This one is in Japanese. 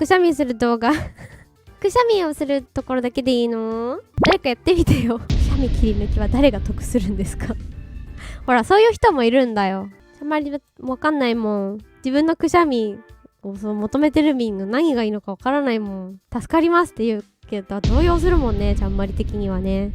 くしゃみする動画くしゃみをするところだけでいいの？誰かやってみてよ。くしゃみ切り抜きは誰が得するんですか？ほら、そういう人もいるんだよ。あんまりわかんないもん。自分のくしゃみをそう求めてる民の何がいいのかわからないもん。助かりますって言うけど動揺するもんね、ちゃんまり的にはね。